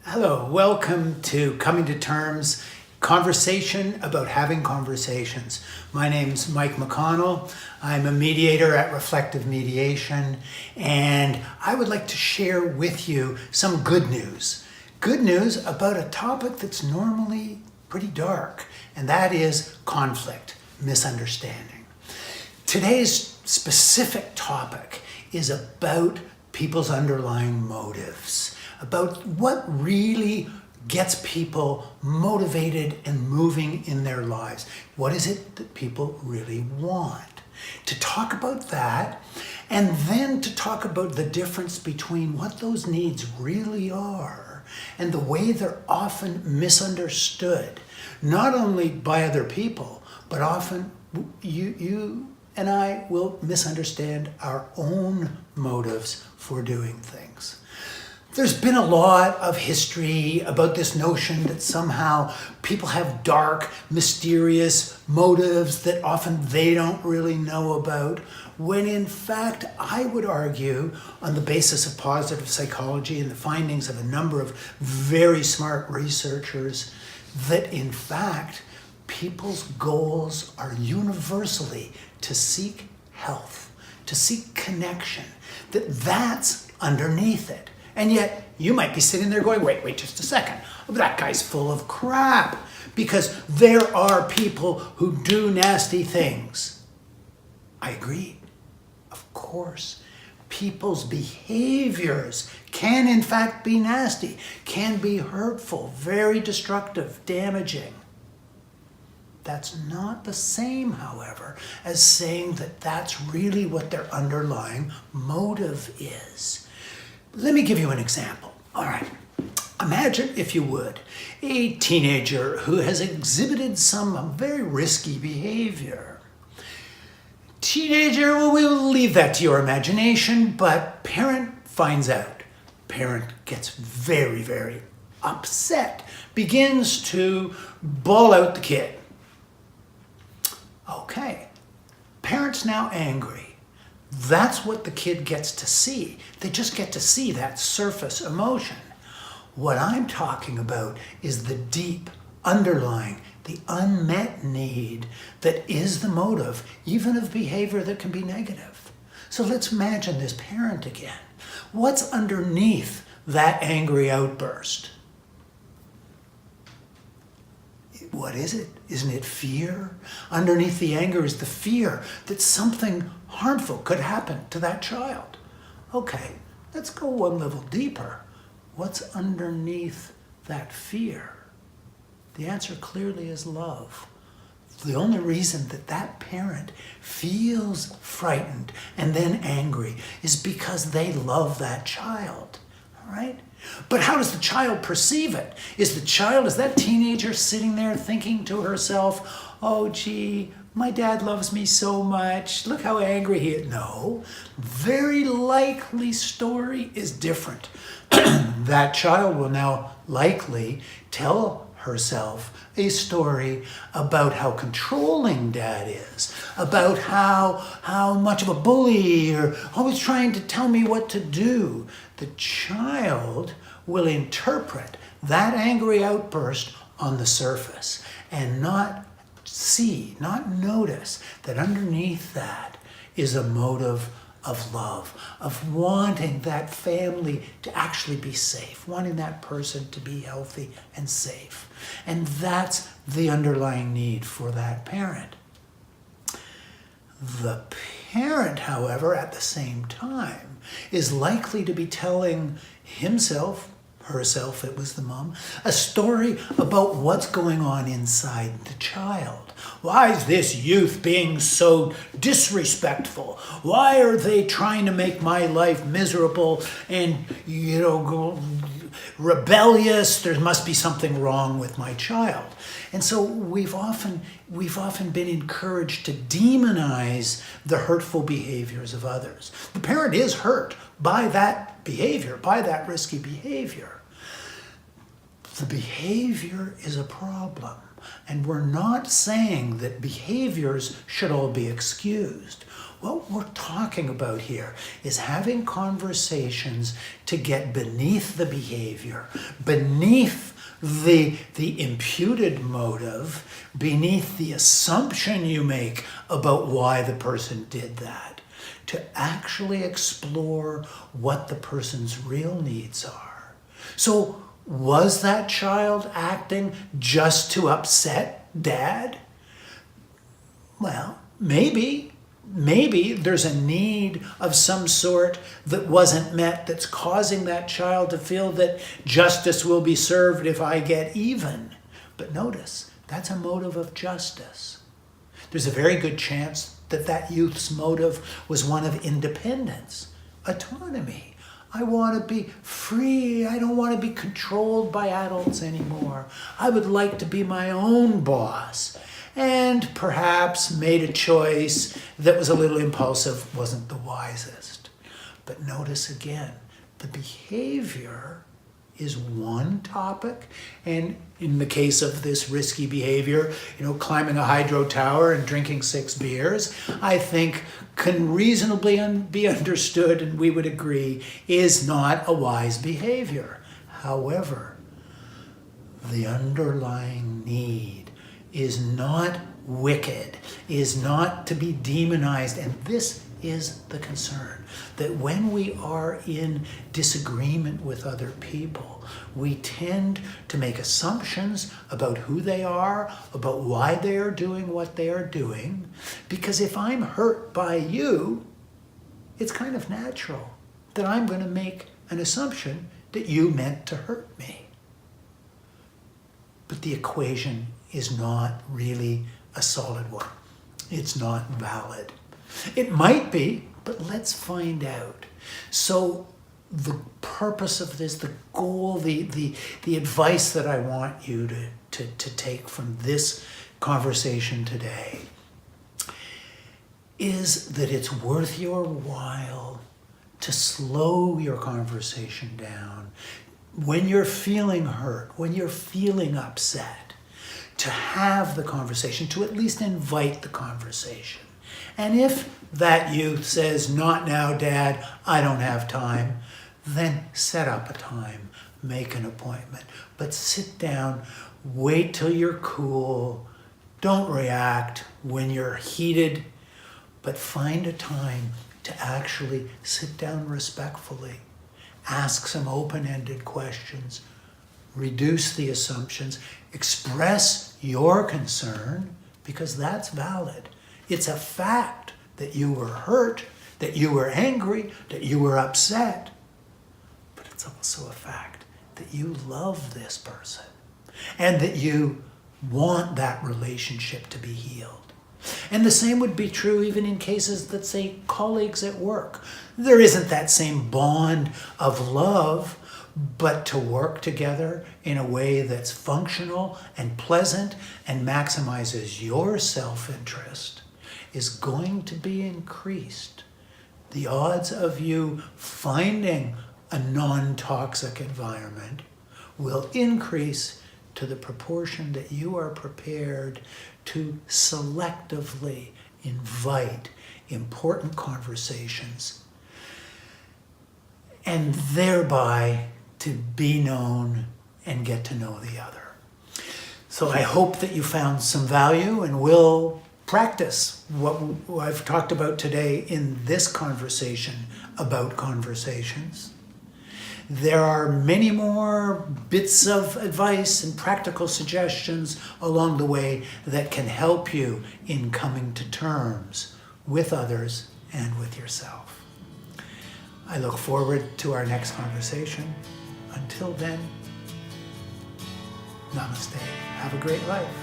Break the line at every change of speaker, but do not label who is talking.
Hello, welcome to Coming to Terms, conversation about having conversations. My name's Mike McConnell. I'm a mediator at Reflective Mediation, and I would like to share with you some good news. Good news about a topic that's normally pretty dark, and that is conflict, misunderstanding. Today's specific topic is about people's underlying motives, about what really gets people motivated and moving in their lives. What is it that people really want? To talk about that, and then to talk about the difference between what those needs really are and the way they're often misunderstood, not only by other people, but often you and I will misunderstand our own motives for doing things. There's been a lot of history about this notion that somehow people have dark, mysterious motives that often they don't really know about, when in fact, I would argue, on the basis of positive psychology and the findings of a number of very smart researchers, that in fact, people's goals are universally to seek health, to seek connection, that's underneath it. And yet, you might be sitting there going, wait just a second. That guy's full of crap. Because there are people who do nasty things. I agree. Of course. People's behaviors can in fact be nasty, can be hurtful, very destructive, damaging. That's not the same, however, as saying that that's really what their underlying motive is. Let me give you an example. All right. Imagine, if you would, a teenager who has exhibited some very risky behavior. Teenager, well, we'll leave that to your imagination, but parent finds out. Parent gets very, very upset, begins to bawl out the kid. Okay. Parent's now angry. That's what the kid gets to see. They just get to see that surface emotion. What I'm talking about is the deep, underlying, the unmet need that is the motive, even of behavior that can be negative. So let's imagine this parent again. What's underneath that angry outburst? What is it? Isn't it fear? Underneath the anger is the fear that something harmful could happen to that child. Okay, let's go one level deeper. What's underneath that fear? The answer clearly is love. The only reason that that parent feels frightened and then angry is because they love that child. All right? But how does the child perceive it? Is that teenager sitting there thinking to herself, oh gee, my dad loves me so much, look how angry he is? No, very likely story is different. That child will now likely tell herself a story about how controlling dad is, about how much of a bully, or always trying to tell me what to do. The child will interpret that angry outburst on the surface and not notice that underneath that is a motive of love, of wanting that family to actually be safe, wanting that person to be healthy and safe. And that's the underlying need for that parent. The parent, however, at the same time, is likely to be telling himself, herself, it was the mom, a story about what's going on inside the child. Why is this youth being so disrespectful? Why are they trying to make my life miserable and, rebellious? There must be something wrong with my child. And so we've often been encouraged to demonize the hurtful behaviors of others. The parent is hurt by that behavior, by that risky behavior. The behavior is a problem. And we're not saying that behaviors should all be excused. What we're talking about here is having conversations to get beneath the behavior, beneath the imputed motive, beneath the assumption you make about why the person did that, to actually explore what the person's real needs are. So, was that child acting just to upset Dad? Well, maybe there's a need of some sort that wasn't met that's causing that child to feel that justice will be served if I get even. But notice, that's a motive of justice. There's a very good chance that that youth's motive was one of independence, autonomy. I want to be free. I don't want to be controlled by adults anymore. I would like to be my own boss. And perhaps made a choice that was a little impulsive, wasn't the wisest. But notice again, the behavior is one topic. And in the case of this risky behavior, climbing a hydro tower and drinking 6 beers, I think can reasonably be understood, and we would agree, is not a wise behavior. However, the underlying need is not wicked, is not to be demonized. And this is the concern, that when we are in disagreement with other people, we tend to make assumptions about who they are, about why they are doing what they are doing, because if I'm hurt by you, it's kind of natural that I'm going to make an assumption that you meant to hurt me. But the equation is not really a solid one. It's not valid. It might be, but let's find out. So the purpose of this, the goal, the advice that I want you to take from this conversation today is that it's worth your while to slow your conversation down when you're feeling hurt, when you're feeling upset, to have the conversation, to at least invite the conversation. And if that youth says, "Not now, Dad, I don't have time," then set up a time, make an appointment. But sit down, wait till you're cool, don't react when you're heated, but find a time to actually sit down respectfully, ask some open-ended questions, reduce the assumptions, express your concern, because that's valid. It's a fact that you were hurt, that you were angry, that you were upset. But it's also a fact that you love this person and that you want that relationship to be healed. And the same would be true even in cases that, say, colleagues at work. There isn't that same bond of love, but to work together in a way that's functional and pleasant and maximizes your self-interest is going to be increased. The odds of you finding a non-toxic environment will increase to the proportion that you are prepared to selectively invite important conversations and thereby to be known and get to know the other. So I hope that you found some value and will practice what I've talked about today in this conversation about conversations. There are many more bits of advice and practical suggestions along the way that can help you in coming to terms with others and with yourself. I look forward to our next conversation. Until then, namaste. Have a great life.